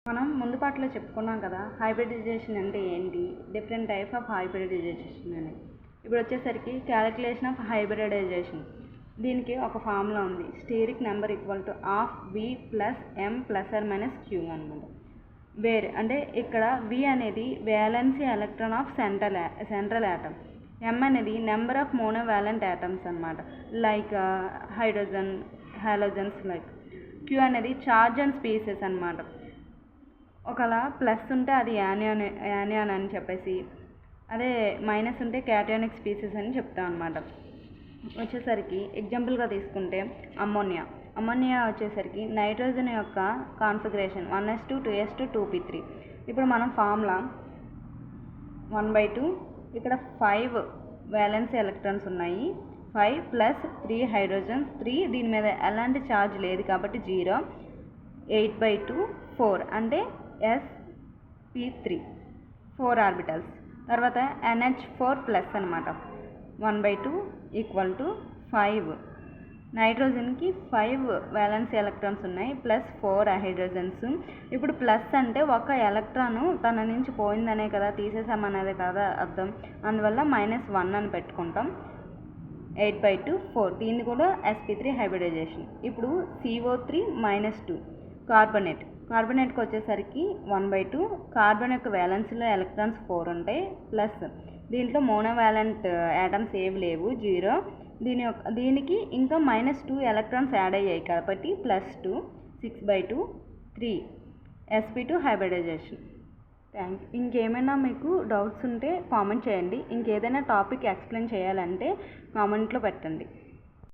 మనం ముందు పాటలో చెప్పుకున్నాం కదా, హైబ్రిడైజేషన్ అంటే ఏంటి, డిఫరెంట్ టైప్ ఆఫ్ హైబ్రిడైజేషన్ అని. ఇప్పుడు వచ్చేసరికి క్యాలిక్యులేషన్ ఆఫ్ హైబ్రిడైజేషన్. దీనికి ఒక ఫార్ములా ఉంది, steric number equal to of V plus M plus R minus Q అనమాట. వేర్ అంటే ఇక్కడ వి అనేది valency electron of central atom, M అనేది నెంబర్ ఆఫ్ మోనోవాలెంట్ యాటమ్స్ అనమాట, like hydrogen, halogens like. Q అనేది చార్జ్ అండ్ స్పీసెస్ అనమాట. ఒకవేళ plus ఉంటే అది యానియాన్ అని చెప్పేసి, అదే మైనస్ ఉంటే క్యాటయానిక్ స్పీసెస్ అని చెప్తాం అనమాట. వచ్చేసరికి ఎగ్జాంపుల్గా తీసుకుంటే అమ్మోనియా వచ్చేసరికి నైట్రోజన్ యొక్క కాన్ఫిగరేషన్ 1s2 2s2 2p3. ఇప్పుడు మనం ఫార్ములా 1/2, ఇక్కడ 5 వ్యాలెన్స్ ఎలక్ట్రాన్స్ ఉన్నాయి, 5 ప్లస్ 3 హైడ్రోజన్ 3, దీని మీద ఎలాంటి ఛార్జ్ లేదు కాబట్టి 0, 8/2 4 అంటే sp3 4 ఆర్బిటల్స్. తర్వాత NH4 ప్లస్ అనమాట, 1/2 ఈక్వల్ టు 5. నైట్రోజన్కి 5 వ్యాలెన్స్ ఎలక్ట్రాన్స్ ఉన్నాయి ప్లస్ 4 హైడ్రోజన్స్. ఇప్పుడు ప్లస్ అంటే ఒక ఎలక్ట్రాను తన నుంచి పోయిందనే కదా, తీసేసామనేదే కదా అర్థం, అందువల్ల -1 అని పెట్టుకుంటాం. 8/2 4, దీన్ని కూడా sp3 హైబ్రిడైజేషన్. ఇప్పుడు CO3 -2 కార్బనేట్కి వచ్చేసరికి 1/2, కార్బన్ యొక్క వ్యాలెన్స్లో ఎలక్ట్రాన్స్ 4 ఉంటాయి, ప్లస్ దీంట్లో మోనోవాలెంట్ యాటమ్స్ ఏవి లేవు, 0. దీనికి ఇంకా -2 ఎలక్ట్రాన్స్ యాడ్ అయ్యాయి కాబట్టి +2, 6/2 3 sp2 హైబ్రిడైజేషన్. Thank you. ఇంకేమైనా మీకు డౌట్స్ ఉంటే కామెంట్ చేయండి. ఇంకేదైనా టాపిక్ ఎక్స్ప్లెయిన్ చేయాలంటే కామెంట్లో పెట్టండి.